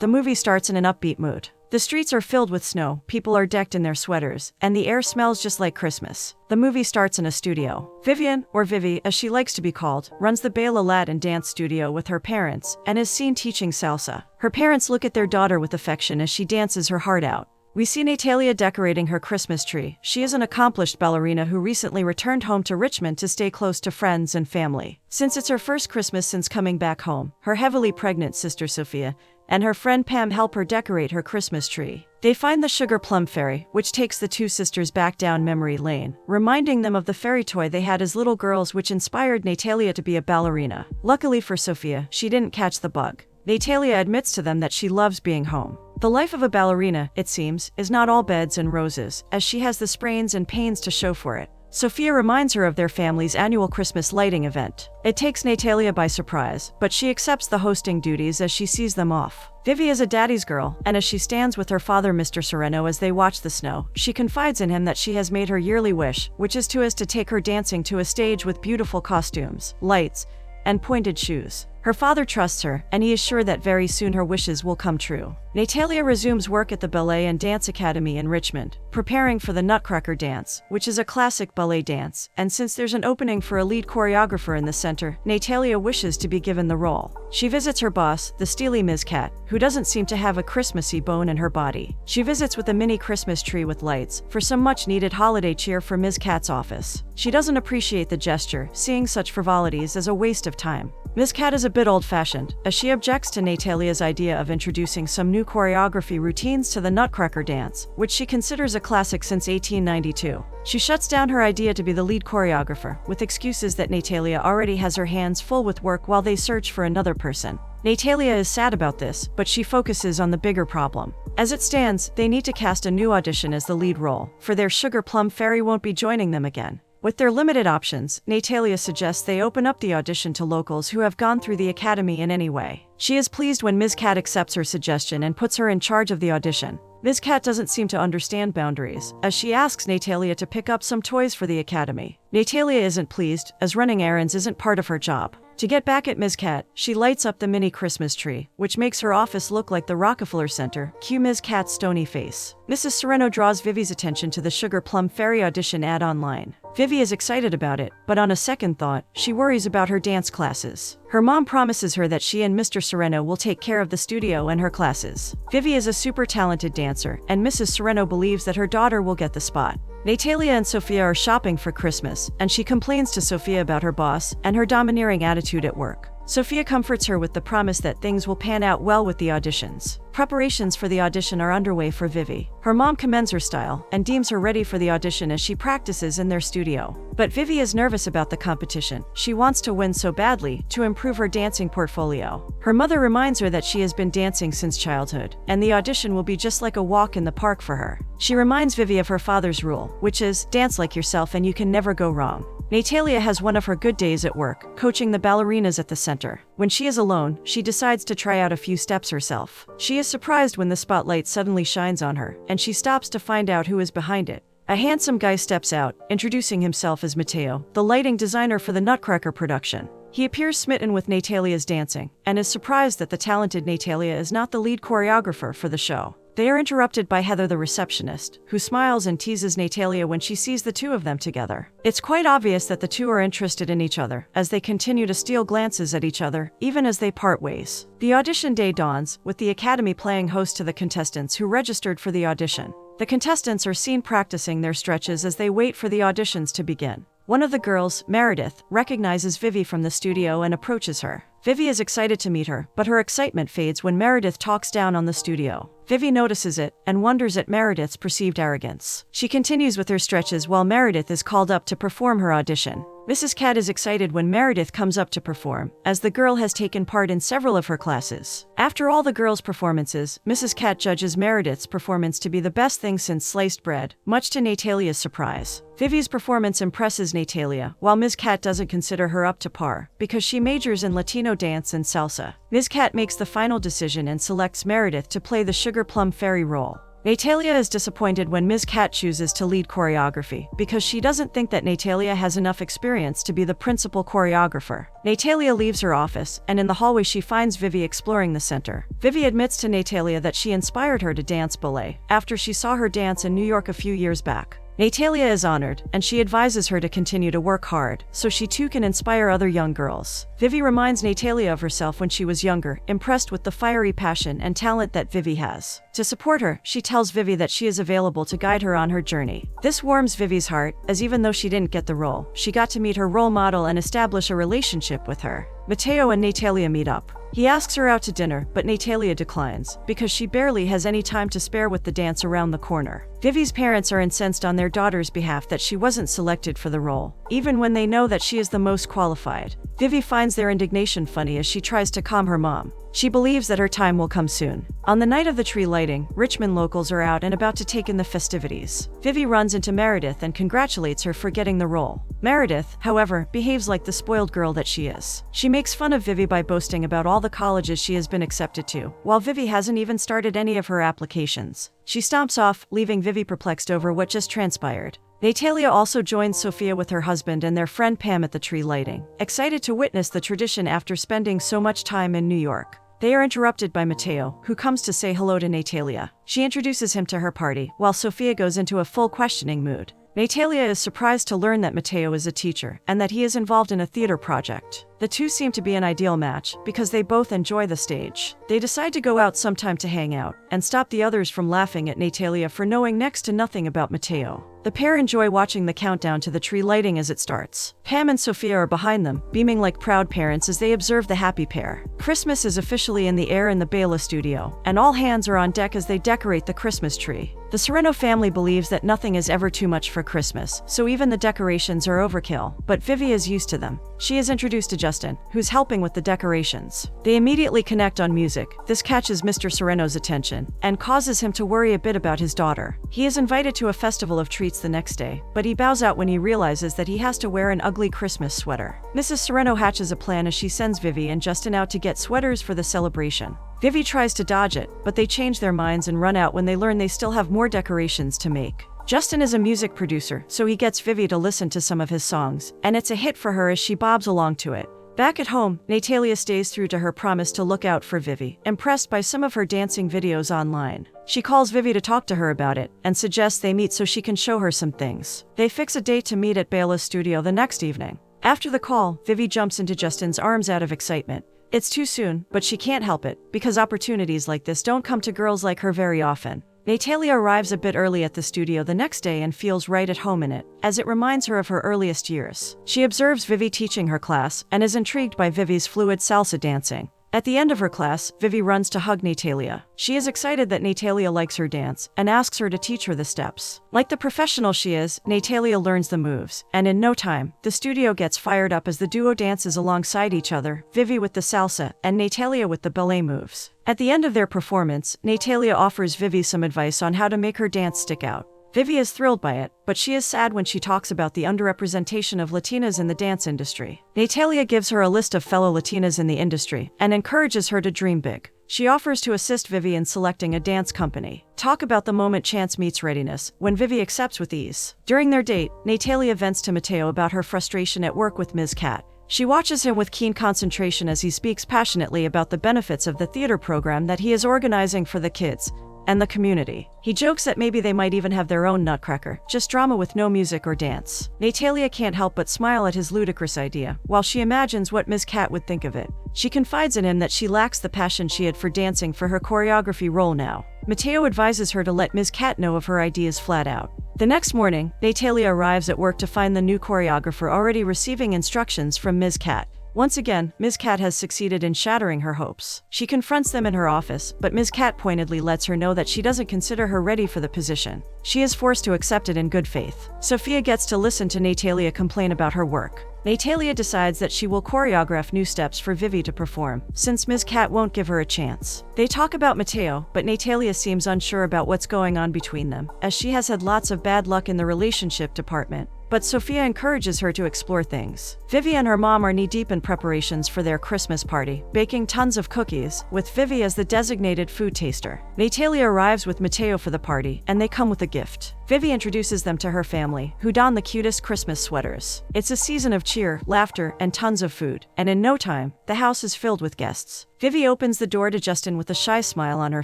The movie starts in an upbeat mood. The streets are filled with snow, people are decked in their sweaters, and the air smells just like Christmas. The movie starts in a studio. Vivian, or Vivi as she likes to be called, runs the Bale Aladdin dance studio with her parents and is seen teaching salsa. Her parents look at their daughter with affection as she dances her heart out. We see Natalia decorating her Christmas tree. She is an accomplished ballerina who recently returned home to Richmond to stay close to friends and family. Since it's her first Christmas since coming back home, her heavily pregnant sister Sophia and her friend Pam help her decorate her Christmas tree. They find the Sugar Plum Fairy, which takes the two sisters back down memory lane, reminding them of the fairy toy they had as little girls, which inspired Natalia to be a ballerina. Luckily for Sophia, she didn't catch the bug. Natalia admits to them that she loves being home. The life of a ballerina, it seems, is not all beds and roses, as she has the sprains and pains to show for it. Sophia reminds her of their family's annual Christmas lighting event. It takes Natalia by surprise, but she accepts the hosting duties as she sees them off. Vivi is a daddy's girl, and as she stands with her father Mr. Sereno as they watch the snow, she confides in him that she has made her yearly wish, which is to take her dancing to a stage with beautiful costumes, lights, and pointed shoes. Her father trusts her, and he is sure that very soon her wishes will come true. Natalia resumes work at the Ballet and Dance Academy in Richmond, preparing for the Nutcracker Dance, which is a classic ballet dance, and since there's an opening for a lead choreographer in the center, Natalia wishes to be given the role. She visits her boss, the steely Ms. Cat, who doesn't seem to have a Christmassy bone in her body. She visits with a mini Christmas tree with lights, for some much-needed holiday cheer for Ms. Cat's office. She doesn't appreciate the gesture, seeing such frivolities as a waste of time. Ms. Cat is a bit old-fashioned, as she objects to Natalia's idea of introducing some new choreography routines to the Nutcracker Dance, which she considers a classic since 1892. She shuts down her idea to be the lead choreographer, with excuses that Natalia already has her hands full with work while they search for another person. Natalia is sad about this, but she focuses on the bigger problem. As it stands, they need to cast a new audition as the lead role, for their Sugar Plum Fairy won't be joining them again. With their limited options, Natalia suggests they open up the audition to locals who have gone through the academy in any way. She is pleased when Ms. Cat accepts her suggestion and puts her in charge of the audition. Ms. Cat doesn't seem to understand boundaries, as she asks Natalia to pick up some toys for the academy. Natalia isn't pleased, as running errands isn't part of her job. To get back at Ms. Cat, she lights up the mini Christmas tree, which makes her office look like the Rockefeller Center. Cue Ms. Cat's stony face. Mrs. Sereno draws Vivi's attention to the Sugar Plum Fairy audition ad online. Vivi is excited about it, but on a second thought, she worries about her dance classes. Her mom promises her that she and Mr. Sereno will take care of the studio and her classes. Vivi is a super talented dancer, and Mrs. Sereno believes that her daughter will get the spot. Natalia and Sophia are shopping for Christmas, and she complains to Sophia about her boss and her domineering attitude at work. Sophia comforts her with the promise that things will pan out well with the auditions. Preparations for the audition are underway for Vivi. Her mom commends her style and deems her ready for the audition as she practices in their studio. But Vivi is nervous about the competition. She wants to win so badly to improve her dancing portfolio. Her mother reminds her that she has been dancing since childhood, and the audition will be just like a walk in the park for her. She reminds Vivi of her father's rule, which is, dance like yourself and you can never go wrong. Natalia has one of her good days at work, coaching the ballerinas at the center. When she is alone, she decides to try out a few steps herself. She is surprised when the spotlight suddenly shines on her, and she stops to find out who is behind it. A handsome guy steps out, introducing himself as Matteo, the lighting designer for the Nutcracker production. He appears smitten with Natalia's dancing, and is surprised that the talented Natalia is not the lead choreographer for the show. They are interrupted by Heather the receptionist, who smiles and teases Natalia when she sees the two of them together. It's quite obvious that the two are interested in each other, as they continue to steal glances at each other, even as they part ways. The audition day dawns, with the Academy playing host to the contestants who registered for the audition. The contestants are seen practicing their stretches as they wait for the auditions to begin. One of the girls, Meredith, recognizes Vivi from the studio and approaches her. Vivi is excited to meet her, but her excitement fades when Meredith talks down on the studio. Vivi notices it and wonders at Meredith's perceived arrogance. She continues with her stretches while Meredith is called up to perform her audition. Mrs. Cat is excited when Meredith comes up to perform, as the girl has taken part in several of her classes. After all the girls' performances, Mrs. Cat judges Meredith's performance to be the best thing since sliced bread, much to Natalia's surprise. Vivi's performance impresses Natalia, while Ms. Cat doesn't consider her up to par, because she majors in Latino dance and salsa. Ms. Cat makes the final decision and selects Meredith to play the Sugar Plum Fairy role. Natalia is disappointed when Ms. Cat chooses to lead choreography because she doesn't think that Natalia has enough experience to be the principal choreographer. Natalia leaves her office, and in the hallway she finds Vivi exploring the center. Vivi admits to Natalia that she inspired her to dance ballet after she saw her dance in New York a few years back. Natalia is honored, and she advises her to continue to work hard, so she too can inspire other young girls. Vivi reminds Natalia of herself when she was younger, impressed with the fiery passion and talent that Vivi has. To support her, she tells Vivi that she is available to guide her on her journey. This warms Vivi's heart, as even though she didn't get the role, she got to meet her role model and establish a relationship with her. Matteo and Natalia meet up. He asks her out to dinner, but Natalia declines, because she barely has any time to spare with the dance around the corner. Vivi's parents are incensed on their daughter's behalf that she wasn't selected for the role, even when they know that she is the most qualified. Vivi finds their indignation funny as she tries to calm her mom. She believes that her time will come soon. On the night of the tree lighting, Richmond locals are out and about to take in the festivities. Vivi runs into Meredith and congratulates her for getting the role. Meredith, however, behaves like the spoiled girl that she is. She makes fun of Vivi by boasting about all the colleges she has been accepted to, while Vivi hasn't even started any of her applications. She stomps off, leaving Vivi perplexed over what just transpired. Natalia also joins Sophia with her husband and their friend Pam at the tree lighting, excited to witness the tradition after spending so much time in New York. They are interrupted by Matteo, who comes to say hello to Natalia. She introduces him to her party, while Sophia goes into a full questioning mood. Natalia is surprised to learn that Matteo is a teacher, and that he is involved in a theater project. The two seem to be an ideal match, because they both enjoy the stage. They decide to go out sometime to hang out, and stop the others from laughing at Natalia for knowing next to nothing about Matteo. The pair enjoy watching the countdown to the tree lighting as it starts. Pam and Sophia are behind them, beaming like proud parents as they observe the happy pair. Christmas is officially in the air in the Bela studio, and all hands are on deck as they decorate the Christmas tree. The Sereno family believes that nothing is ever too much for Christmas, so even the decorations are overkill, but Vivi is used to them. She is introduced to Justin, who's helping with the decorations. They immediately connect on music. This catches Mr. Sereno's attention, and causes him to worry a bit about his daughter. He is invited to a festival of treats the next day, but he bows out when he realizes that he has to wear an ugly Christmas sweater. Mrs. Sereno hatches a plan as she sends Vivi and Justin out to get sweaters for the celebration. Vivi tries to dodge it, but they change their minds and run out when they learn they still have more decorations to make. Justin is a music producer, so he gets Vivi to listen to some of his songs, and it's a hit for her as she bobs along to it. Back at home, Natalia stays true to her promise to look out for Vivi, impressed by some of her dancing videos online. She calls Vivi to talk to her about it, and suggests they meet so she can show her some things. They fix a date to meet at Bela's studio the next evening. After the call, Vivi jumps into Justin's arms out of excitement. It's too soon, but she can't help it, because opportunities like this don't come to girls like her very often. Natalia arrives a bit early at the studio the next day and feels right at home in it, as it reminds her of her earliest years. She observes Vivi teaching her class, and is intrigued by Vivi's fluid salsa dancing. At the end of her class, Vivi runs to hug Natalia. She is excited that Natalia likes her dance, and asks her to teach her the steps. Like the professional she is, Natalia learns the moves, and in no time, the studio gets fired up as the duo dances alongside each other, Vivi with the salsa, and Natalia with the ballet moves. At the end of their performance, Natalia offers Vivi some advice on how to make her dance stick out. Vivi is thrilled by it, but she is sad when she talks about the underrepresentation of Latinas in the dance industry. Natalia gives her a list of fellow Latinas in the industry, and encourages her to dream big. She offers to assist Vivi in selecting a dance company. Talk about the moment chance meets readiness, when Vivi accepts with ease. During their date, Natalia vents to Matteo about her frustration at work with Ms. Cat. She watches him with keen concentration as he speaks passionately about the benefits of the theater program that he is organizing for the kids and the community. He jokes that maybe they might even have their own Nutcracker, just drama with no music or dance. Natalia can't help but smile at his ludicrous idea, while she imagines what Ms. Cat would think of it. She confides in him that she lacks the passion she had for dancing for her choreography role now. Matteo advises her to let Ms. Cat know of her ideas flat out. The next morning, Natalia arrives at work to find the new choreographer already receiving instructions from Ms. Cat. Once again, Ms. Cat has succeeded in shattering her hopes. She confronts them in her office, but Ms. Cat pointedly lets her know that she doesn't consider her ready for the position. She is forced to accept it in good faith. Sophia gets to listen to Natalia complain about her work. Natalia decides that she will choreograph new steps for Vivi to perform, since Ms. Cat won't give her a chance. They talk about Matteo, but Natalia seems unsure about what's going on between them, as she has had lots of bad luck in the relationship department. but Sophia encourages her to explore things. Vivi and her mom are knee-deep in preparations for their Christmas party, baking tons of cookies, with Vivi as the designated food taster. Natalia arrives with Matteo for the party, and they come with a gift. Vivi introduces them to her family, who don the cutest Christmas sweaters. It's a season of cheer, laughter, and tons of food, and in no time, the house is filled with guests. Vivi opens the door to Justin with a shy smile on her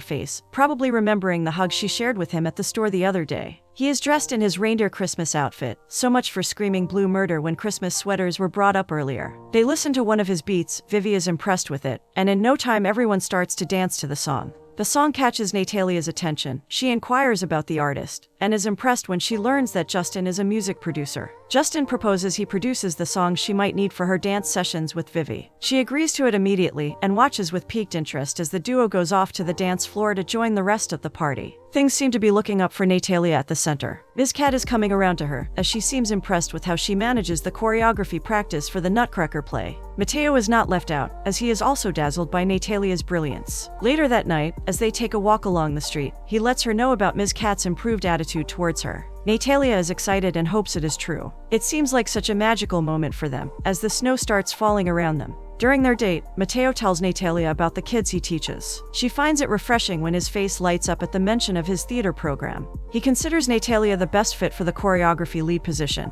face, probably remembering the hug she shared with him at the store the other day. He is dressed in his reindeer Christmas outfit, so much for screaming blue murder when Christmas sweaters were brought up earlier. They listen to one of his beats, Vivi is impressed with it, and in no time everyone starts to dance to the song. The song catches Natalia's attention. She inquires about the artist, and is impressed when she learns that Justin is a music producer. Justin proposes he produces the songs she might need for her dance sessions with Vivi. She agrees to it immediately and watches with piqued interest as the duo goes off to the dance floor to join the rest of the party. Things seem to be looking up for Natalia at the center. Ms. Cat is coming around to her, as she seems impressed with how she manages the choreography practice for the Nutcracker play. Matteo is not left out, as he is also dazzled by Natalia's brilliance. Later that night, as they take a walk along the street, he lets her know about Ms. Cat's improved attitude towards her. Natalia is excited and hopes it is true. It seems like such a magical moment for them, as the snow starts falling around them. During their date, Matteo tells Natalia about the kids he teaches. She finds it refreshing when his face lights up at the mention of his theater program. He considers Natalia the best fit for the choreography lead position,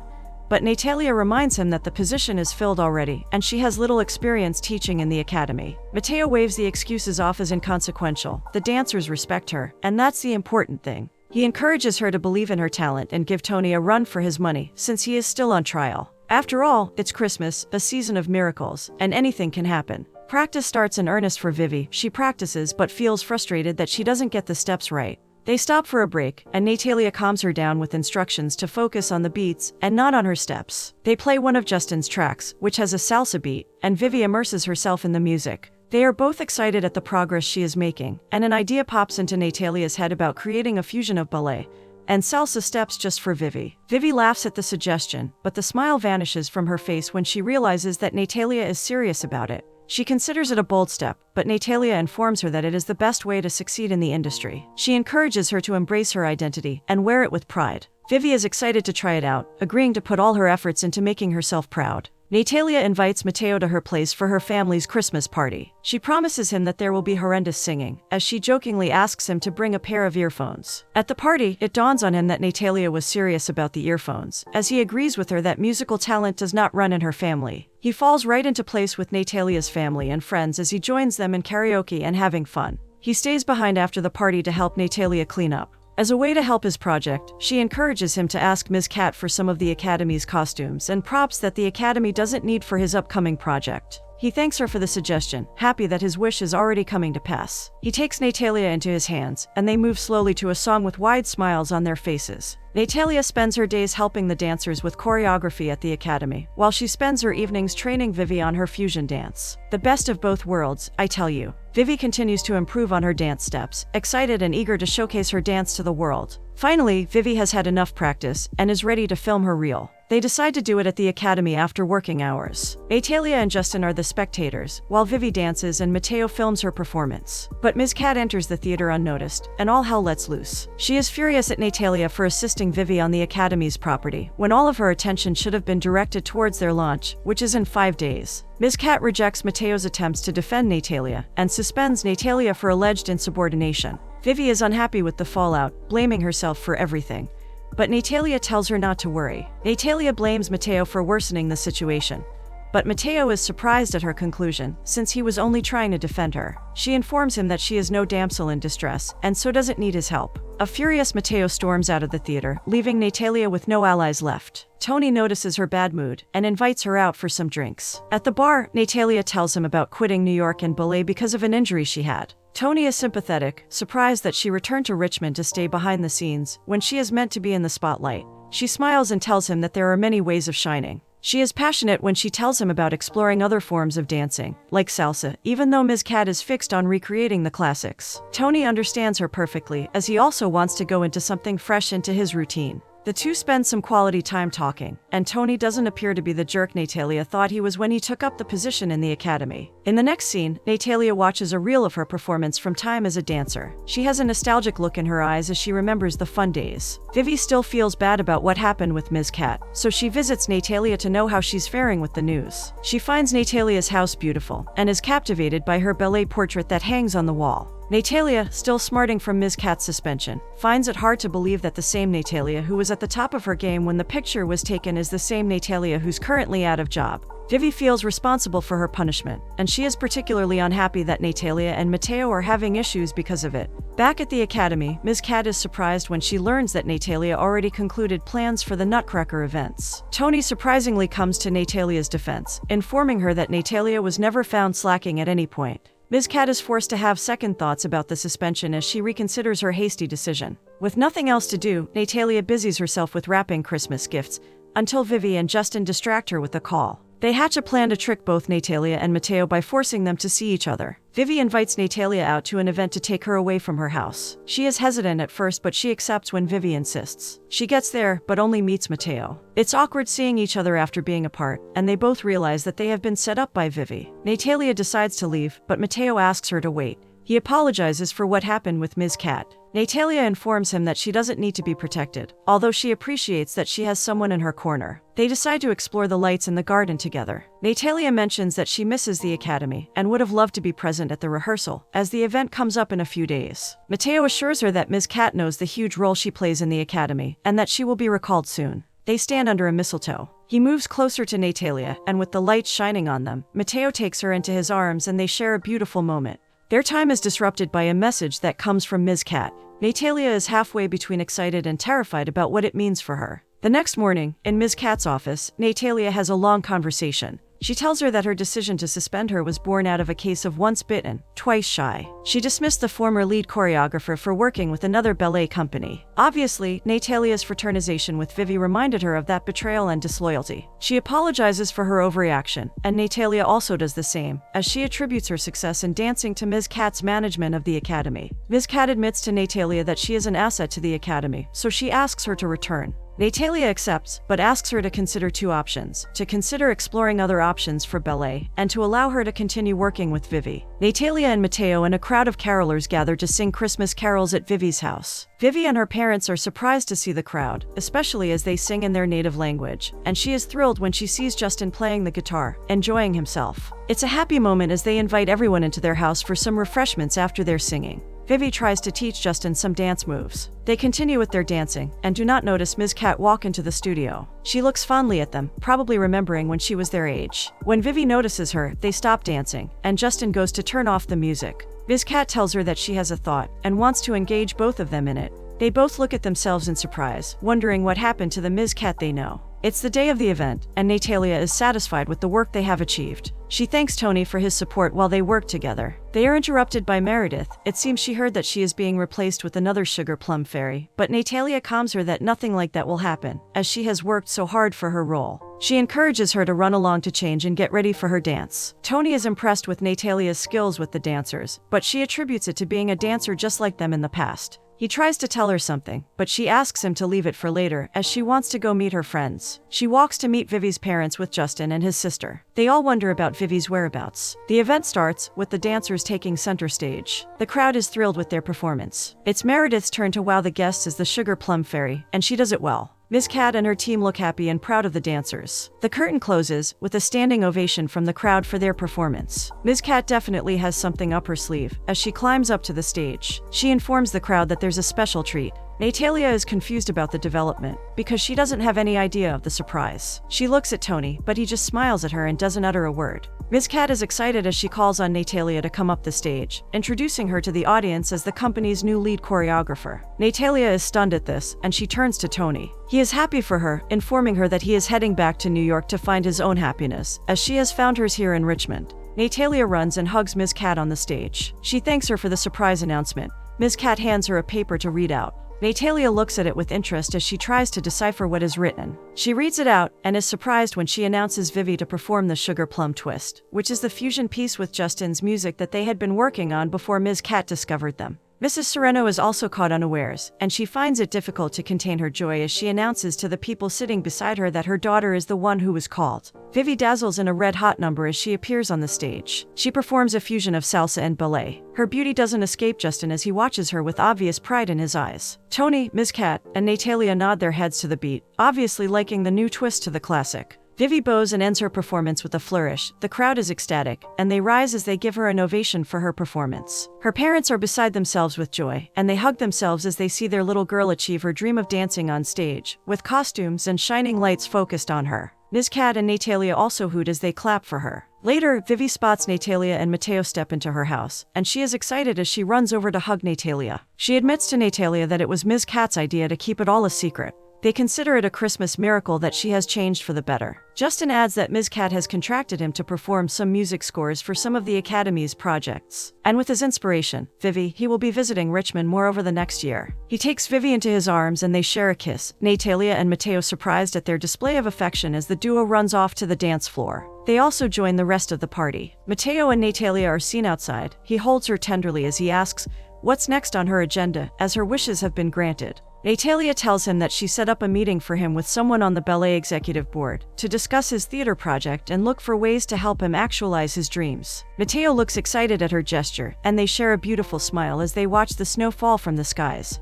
but Natalia reminds him that the position is filled already, and she has little experience teaching in the academy. Matteo waves the excuses off as inconsequential. The dancers respect her, and that's the important thing. He encourages her to believe in her talent and give Tony a run for his money, since he is still on trial. After all, it's Christmas, a season of miracles, and anything can happen. Practice starts in earnest for Vivi. She practices but feels frustrated that she doesn't get the steps right. They stop for a break, and Natalia calms her down with instructions to focus on the beats and not on her steps. They play one of Justin's tracks, which has a salsa beat, and Vivi immerses herself in the music. They are both excited at the progress she is making, and an idea pops into Natalia's head about creating a fusion of ballet and salsa steps just for Vivi. Vivi laughs at the suggestion, but the smile vanishes from her face when she realizes that Natalia is serious about it. She considers it a bold step, but Natalia informs her that it is the best way to succeed in the industry. She encourages her to embrace her identity and wear it with pride. Vivi is excited to try it out, agreeing to put all her efforts into making herself proud. Natalia invites Matteo to her place for her family's Christmas party. She promises him that there will be horrendous singing, as she jokingly asks him to bring a pair of earphones. At the party, it dawns on him that Natalia was serious about the earphones, as he agrees with her that musical talent does not run in her family. He falls right into place with Natalia's family and friends as he joins them in karaoke and having fun. He stays behind after the party to help Natalia clean up. As a way to help his project, she encourages him to ask Ms. Cat for some of the Academy's costumes and props that the Academy doesn't need for his upcoming project. He thanks her for the suggestion, happy that his wish is already coming to pass. He takes Natalia into his hands, and they move slowly to a song with wide smiles on their faces. Natalia spends her days helping the dancers with choreography at the Academy, while she spends her evenings training Vivi on her fusion dance. The best of both worlds, I tell you. Vivi continues to improve on her dance steps, excited and eager to showcase her dance to the world. Finally, Vivi has had enough practice and is ready to film her reel. They decide to do it at the Academy after working hours. Natalia and Justin are the spectators, while Vivi dances and Matteo films her performance. But Ms. Cat enters the theater unnoticed, and all hell lets loose. She is furious at Natalia for assisting Vivi on the Academy's property, when all of her attention should have been directed towards their launch, which is in 5 days. Ms. Cat rejects Matteo's attempts to defend Natalia, and suspends Natalia for alleged insubordination. Vivi is unhappy with the fallout, blaming herself for everything. But Natalia tells her not to worry. Natalia blames Matteo for worsening the situation. But Matteo is surprised at her conclusion, since he was only trying to defend her. She informs him that she is no damsel in distress, and so doesn't need his help. A furious Matteo storms out of the theater, leaving Natalia with no allies left. Tony notices her bad mood, and invites her out for some drinks. At the bar, Natalia tells him about quitting New York and ballet because of an injury she had. Tony is sympathetic, surprised that she returned to Richmond to stay behind the scenes, when she is meant to be in the spotlight. She smiles and tells him that there are many ways of shining. She is passionate when she tells him about exploring other forms of dancing, like salsa, even though Ms. Cat is fixed on recreating the classics. Tony understands her perfectly, as he also wants to go into something fresh into his routine. The two spend some quality time talking, and Tony doesn't appear to be the jerk Natalia thought he was when he took up the position in the academy. In the next scene, Natalia watches a reel of her performance from time as a dancer. She has a nostalgic look in her eyes as she remembers the fun days. Vivi still feels bad about what happened with Ms. Cat, so she visits Natalia to know how she's faring with the news. She finds Natalia's house beautiful, and is captivated by her ballet portrait that hangs on the wall. Natalia, still smarting from Ms. Cat's suspension, finds it hard to believe that the same Natalia who was at the top of her game when the picture was taken is the same Natalia who's currently out of job. Vivi feels responsible for her punishment, and she is particularly unhappy that Natalia and Mateo are having issues because of it. Back at the academy, Ms. Cat is surprised when she learns that Natalia already concluded plans for the Nutcracker events. Tony surprisingly comes to Natalia's defense, informing her that Natalia was never found slacking at any point. Ms. Cat is forced to have second thoughts about the suspension as she reconsiders her hasty decision. With nothing else to do, Natalia busies herself with wrapping Christmas gifts, until Vivi and Justin distract her with a call. They hatch a plan to trick both Natalia and Mateo by forcing them to see each other. Vivi invites Natalia out to an event to take her away from her house. She is hesitant at first, but she accepts when Vivi insists. She gets there, but only meets Mateo. It's awkward seeing each other after being apart, and they both realize that they have been set up by Vivi. Natalia decides to leave, but Mateo asks her to wait. He apologizes for what happened with Ms. Cat. Natalia informs him that she doesn't need to be protected, although she appreciates that she has someone in her corner. They decide to explore the lights in the garden together. Natalia mentions that she misses the academy and would have loved to be present at the rehearsal, as the event comes up in a few days. Mateo assures her that Ms. Cat knows the huge role she plays in the academy, and that she will be recalled soon. They stand under a mistletoe. He moves closer to Natalia, and with the lights shining on them, Mateo takes her into his arms and they share a beautiful moment. Their time is disrupted by a message that comes from Ms. Cat. Natalia is halfway between excited and terrified about what it means for her. The next morning, in Ms. Cat's office, Natalia has a long conversation. She tells her that her decision to suspend her was born out of a case of once bitten, twice shy. She dismissed the former lead choreographer for working with another ballet company. Obviously, Natalia's fraternization with Vivi reminded her of that betrayal and disloyalty. She apologizes for her overreaction, and Natalia also does the same, as she attributes her success in dancing to Ms. Cat's management of the academy. Ms. Cat admits to Natalia that she is an asset to the academy, so she asks her to return. Natalia accepts, but asks her to consider two options: to consider exploring other options for ballet, and to allow her to continue working with Vivi. Natalia and Mateo and a crowd of carolers gather to sing Christmas carols at Vivi's house. Vivi and her parents are surprised to see the crowd, especially as they sing in their native language, and she is thrilled when she sees Justin playing the guitar, enjoying himself. It's a happy moment as they invite everyone into their house for some refreshments after their singing. Vivi tries to teach Justin some dance moves. They continue with their dancing, and do not notice Ms. Cat walk into the studio. She looks fondly at them, probably remembering when she was their age. When Vivi notices her, they stop dancing, and Justin goes to turn off the music. Ms. Cat tells her that she has a thought, and wants to engage both of them in it. They both look at themselves in surprise, wondering what happened to the Ms. Cat they know. It's the day of the event, and Natalia is satisfied with the work they have achieved. She thanks Tony for his support while they work together. They are interrupted by Meredith. It seems she heard that she is being replaced with another Sugar Plum Fairy, but Natalia calms her that nothing like that will happen, as she has worked so hard for her role. She encourages her to run along to change and get ready for her dance. Tony is impressed with Natalia's skills with the dancers, but she attributes it to being a dancer just like them in the past. He tries to tell her something, but she asks him to leave it for later as she wants to go meet her friends. She walks to meet Vivi's parents with Justin and his sister. They all wonder about Vivi's whereabouts. The event starts, with the dancers taking center stage. The crowd is thrilled with their performance. It's Meredith's turn to wow the guests as the Sugar Plum Fairy, and she does it well. Ms. Cat and her team look happy and proud of the dancers. The curtain closes, with a standing ovation from the crowd for their performance. Ms. Cat definitely has something up her sleeve, as she climbs up to the stage. She informs the crowd that there's a special treat. Natalia is confused about the development, because she doesn't have any idea of the surprise. She looks at Tony, but he just smiles at her and doesn't utter a word. Ms. Cat is excited as she calls on Natalia to come up the stage, introducing her to the audience as the company's new lead choreographer. Natalia is stunned at this, and she turns to Tony. He is happy for her, informing her that he is heading back to New York to find his own happiness, as she has found hers here in Richmond. Natalia runs and hugs Ms. Cat on the stage. She thanks her for the surprise announcement. Ms. Cat hands her a paper to read out. Natalia looks at it with interest as she tries to decipher what is written. She reads it out, and is surprised when she announces Vivi to perform the Sugar Plum Twist, which is the fusion piece with Justin's music that they had been working on before Ms. Cat discovered them. Mrs. Sereno is also caught unawares, and she finds it difficult to contain her joy as she announces to the people sitting beside her that her daughter is the one who was called. Vivi dazzles in a red-hot number as she appears on the stage. She performs a fusion of salsa and ballet. Her beauty doesn't escape Justin as he watches her with obvious pride in his eyes. Tony, Ms. Cat, and Natalia nod their heads to the beat, obviously liking the new twist to the classic. Vivi bows and ends her performance with a flourish. The crowd is ecstatic, and they rise as they give her an ovation for her performance. Her parents are beside themselves with joy, and they hug themselves as they see their little girl achieve her dream of dancing on stage, with costumes and shining lights focused on her. Ms. Cat and Natalia also hoot as they clap for her. Later, Vivi spots Natalia and Mateo step into her house, and she is excited as she runs over to hug Natalia. She admits to Natalia that it was Ms. Cat's idea to keep it all a secret. They consider it a Christmas miracle that she has changed for the better. Justin adds that Ms. Cat has contracted him to perform some music scores for some of the Academy's projects. And with his inspiration, Vivi, he will be visiting Richmond more over the next year. He takes Vivi into his arms and they share a kiss, Natalia and Mateo surprised at their display of affection as the duo runs off to the dance floor. They also join the rest of the party. Mateo and Natalia are seen outside. He holds her tenderly as he asks what's next on her agenda, as her wishes have been granted. Natalia tells him that she set up a meeting for him with someone on the ballet executive board to discuss his theater project and look for ways to help him actualize his dreams. Mateo looks excited at her gesture, and they share a beautiful smile as they watch the snow fall from the skies.